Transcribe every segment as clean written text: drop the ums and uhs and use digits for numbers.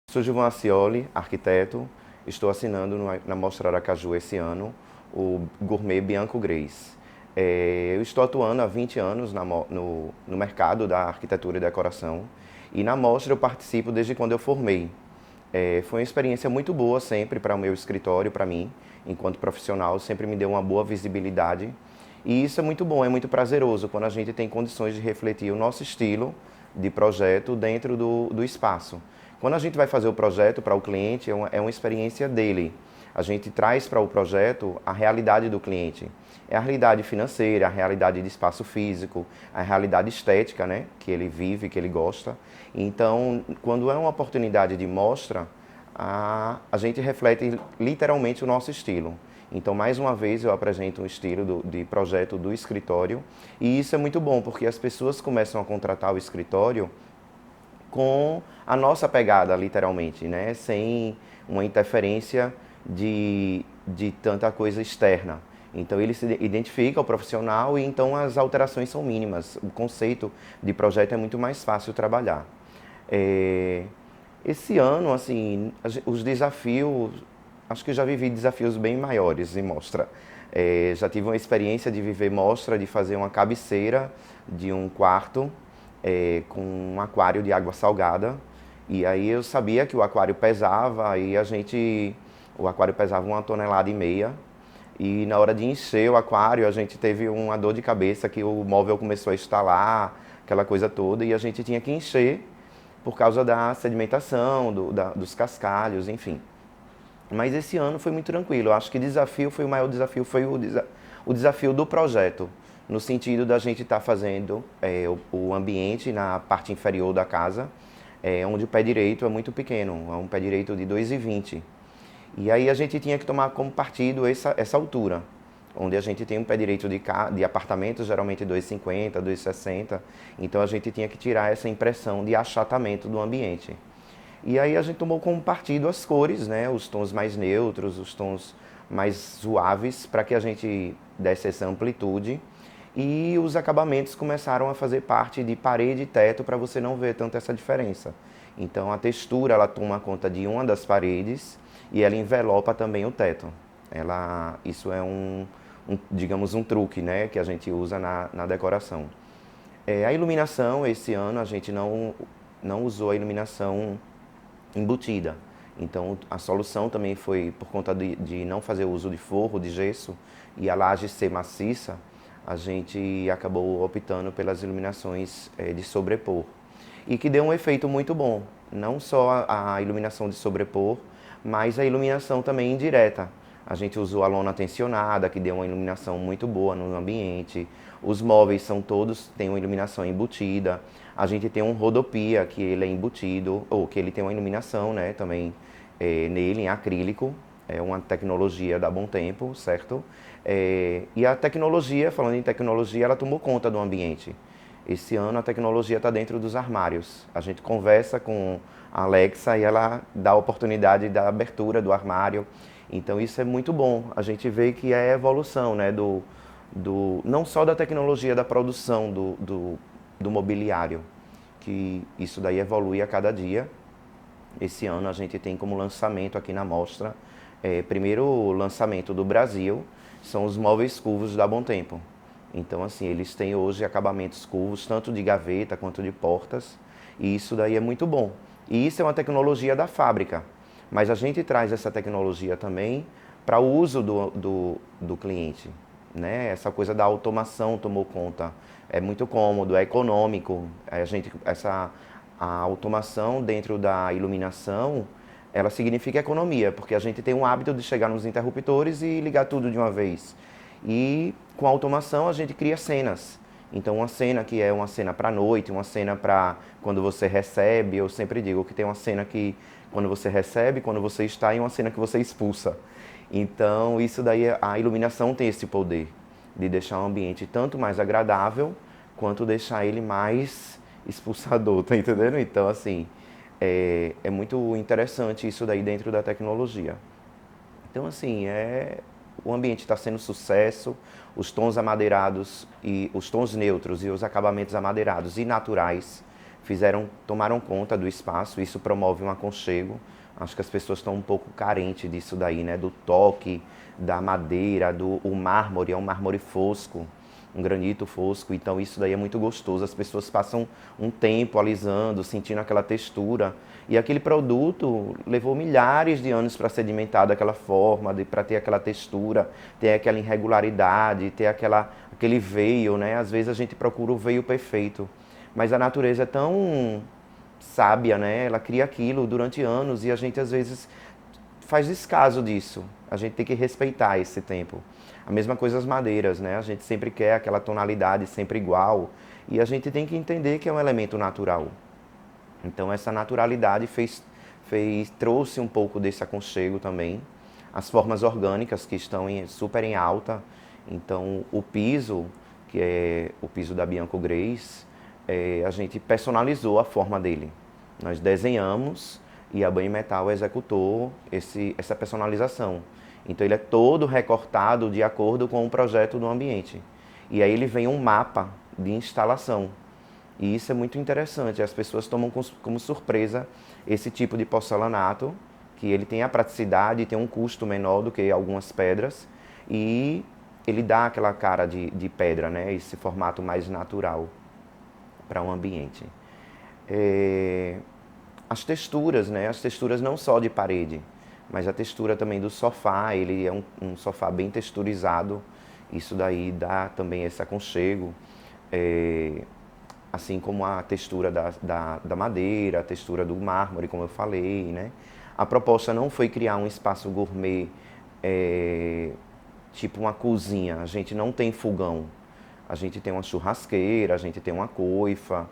Sou Gilvan Acioli, arquiteto. Estou assinando na Mostra Aracaju esse ano o Gourmet Bianco Grace. Eu estou atuando há 20 anos no mercado da arquitetura e decoração e na mostra eu participo desde quando eu formei. Foi uma experiência muito boa sempre para o meu escritório, para mim, enquanto profissional, sempre me deu uma boa visibilidade. E isso é muito bom, é muito prazeroso quando a gente tem condições de refletir o nosso estilo de projeto dentro do espaço. Quando a gente vai fazer o projeto para o cliente, é uma experiência dele. A gente traz para o projeto a realidade do cliente. É a realidade financeira, a realidade de espaço físico, a realidade estética, né, que ele vive, que ele gosta. Então, quando é uma oportunidade de mostra, a gente reflete literalmente o nosso estilo. Então, mais uma vez, eu apresento um estilo de projeto do escritório e isso é muito bom, porque as pessoas começam a contratar o escritório com a nossa pegada, literalmente, né? Sem uma interferência de tanta coisa externa. Então ele se identifica o profissional e então as alterações são mínimas. O conceito de projeto é muito mais fácil trabalhar. Esse ano, assim, os desafios, acho que eu já vivi desafios bem maiores em mostra. Já tive uma experiência de viver mostra, de fazer uma cabeceira de um quarto com um aquário de água salgada. E aí eu sabia que o aquário pesava, o aquário pesava 1,5 toneladas. E na hora de encher o aquário, a gente teve uma dor de cabeça que o móvel começou a estalar, aquela coisa toda, e a gente tinha que encher por causa da sedimentação, dos cascalhos, enfim. Mas esse ano foi muito tranquilo. Eu acho que o maior desafio foi o desafio do projeto, no sentido da gente estar fazendo o ambiente na parte inferior da casa, onde o pé direito é muito pequeno, é um pé direito de 2,20. E aí a gente tinha que tomar como partido essa altura, onde a gente tem um pé direito de apartamentos, geralmente 2,50, 2,60. Então a gente tinha que tirar essa impressão de achatamento do ambiente. E aí a gente tomou como partido as cores, né? Os tons mais neutros, os tons mais suaves, para que a gente desse essa amplitude. E os acabamentos começaram a fazer parte de parede e teto para você não ver tanto essa diferença. Então a textura ela toma conta de uma das paredes e ela envelopa também o teto. Isso é digamos, um truque, né, que a gente usa na decoração. A iluminação, esse ano a gente não usou a iluminação embutida. Então a solução também foi por conta de não fazer uso de forro, de gesso e a laje ser maciça, a gente acabou optando pelas iluminações de sobrepor. E que deu um efeito muito bom, não só a iluminação de sobrepor, mas a iluminação também indireta. A gente usou a lona tensionada, que deu uma iluminação muito boa no ambiente. Os móveis têm uma iluminação embutida. A gente tem um rodopia, que ele é embutido, ou que ele tem uma iluminação, né, também nele, em acrílico. É uma tecnologia da Bom Tempo, certo? E a tecnologia, falando em tecnologia, ela tomou conta do ambiente. Esse ano a tecnologia está dentro dos armários. A gente conversa com a Alexa e ela dá a oportunidade da abertura do armário. Então isso é muito bom. A gente vê que é a evolução, né, não só da tecnologia da produção do mobiliário, que isso daí evolui a cada dia. Esse ano a gente tem como lançamento aqui na mostra, primeiro lançamento do Brasil, são os móveis curvos da Bom Tempo. Então, assim, eles têm hoje acabamentos curvos, tanto de gaveta quanto de portas, e isso daí é muito bom. E isso é uma tecnologia da fábrica, mas a gente traz essa tecnologia também para o uso do cliente, né? Essa coisa da automação tomou conta. É muito cômodo, é econômico. A automação dentro da iluminação, ela significa economia, porque a gente tem um hábito de chegar nos interruptores e ligar tudo de uma vez. E com a automação a gente cria cenas. Então uma cena que é uma cena para noite, uma cena para quando você recebe, eu sempre digo que tem uma cena que quando você recebe, quando você está, e uma cena que você expulsa. Então isso daí, a iluminação tem esse poder de deixar o ambiente tanto mais agradável, quanto deixar ele mais expulsador, tá entendendo? Então assim, é muito interessante isso daí dentro da tecnologia. Então assim, o ambiente está sendo sucesso, os tons amadeirados e os tons neutros e os acabamentos amadeirados e naturais tomaram conta do espaço, isso promove um aconchego. Acho que as pessoas estão um pouco carentes disso daí, né? Do toque, da madeira, o mármore, é um mármore fosco, um granito fosco, então isso daí é muito gostoso. As pessoas passam um tempo alisando, sentindo aquela textura. E aquele produto levou milhares de anos para sedimentar daquela forma, para ter aquela textura, ter aquela irregularidade, ter aquele veio, né? Às vezes a gente procura o veio perfeito, mas a natureza é tão sábia, né? Ela cria aquilo durante anos e a gente às vezes faz descaso disso. A gente tem que respeitar esse tempo. A mesma coisa as madeiras, né? A gente sempre quer aquela tonalidade sempre igual e a gente tem que entender que é um elemento natural. Então essa naturalidade trouxe um pouco desse aconchego também. As formas orgânicas que estão super em alta. Então o piso, que é o piso da Bianco Grace, a gente personalizou a forma dele. Nós desenhamos e a Banho Metal executou essa personalização. Então ele é todo recortado de acordo com o projeto do ambiente. E aí ele vem um mapa de instalação. E isso é muito interessante, as pessoas tomam como surpresa esse tipo de porcelanato, que ele tem a praticidade, tem um custo menor do que algumas pedras, e ele dá aquela cara de pedra, né? Esse formato mais natural para um ambiente. As texturas, né? As texturas não só de parede, mas a textura também do sofá, ele é um sofá bem texturizado, isso daí dá também esse aconchego, assim como a textura da madeira, a textura do mármore, como eu falei, né? A proposta não foi criar um espaço gourmet, tipo uma cozinha, a gente não tem fogão, a gente tem uma churrasqueira, a gente tem uma coifa,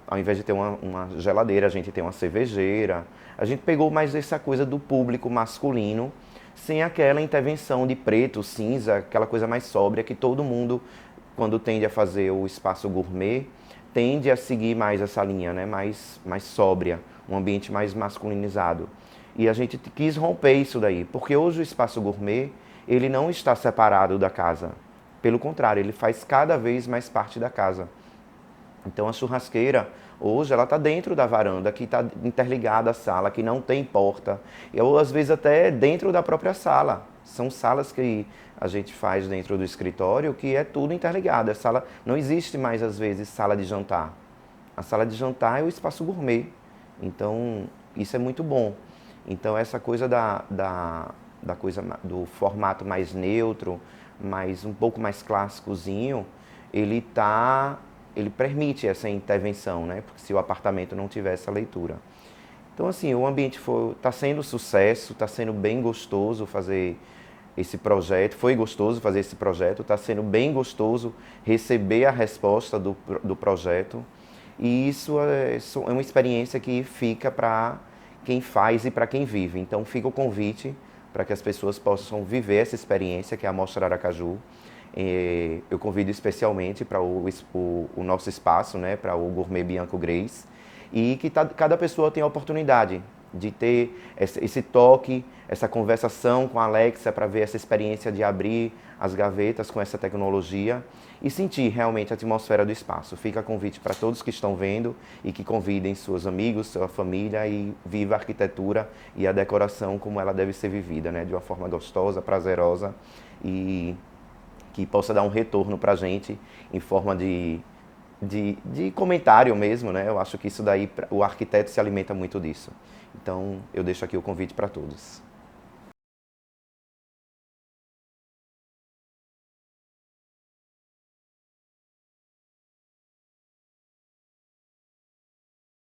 ao invés de ter uma geladeira, a gente tem uma cervejeira. A gente pegou mais essa coisa do público masculino, sem aquela intervenção de preto, cinza, aquela coisa mais sóbria que todo mundo, quando tende a fazer o espaço gourmet, tende a seguir mais essa linha, né? mais sóbria, um ambiente mais masculinizado. E a gente quis romper isso daí, porque hoje o espaço gourmet, ele não está separado da casa. Pelo contrário, ele faz cada vez mais parte da casa. Então a churrasqueira, hoje, ela está dentro da varanda, que está interligada à sala, que não tem porta. Ou às vezes até dentro da própria sala. São salas que a gente faz dentro do escritório, que é tudo interligado. Não existe mais, às vezes, sala de jantar. A sala de jantar é o espaço gourmet. Então, isso é muito bom. Então, essa coisa do formato mais neutro, um pouco mais clássicozinho, ele permite essa intervenção, né? Porque se o apartamento não tiver essa leitura. Então, assim, o ambiente está sendo sucesso, está sendo bem gostoso fazer esse projeto, foi gostoso fazer esse projeto, está sendo bem gostoso receber a resposta do projeto. E isso é uma experiência que fica para quem faz e para quem vive. Então, fica o convite para que as pessoas possam viver essa experiência, que é a Mostra Aracaju. Eu convido especialmente para o nosso espaço, né, para o Gourmet Bianco Grace, e que cada pessoa tem a oportunidade de ter esse toque, essa conversação com a Alexa para ver essa experiência de abrir as gavetas com essa tecnologia e sentir realmente a atmosfera do espaço. Fica a convite para todos que estão vendo e que convidem seus amigos, sua família e viva a arquitetura e a decoração como ela deve ser vivida, né, de uma forma gostosa, prazerosa e que possa dar um retorno para a gente em forma de comentário mesmo, né? Eu acho que isso daí, o arquiteto se alimenta muito disso. Então, eu deixo aqui o convite para todos.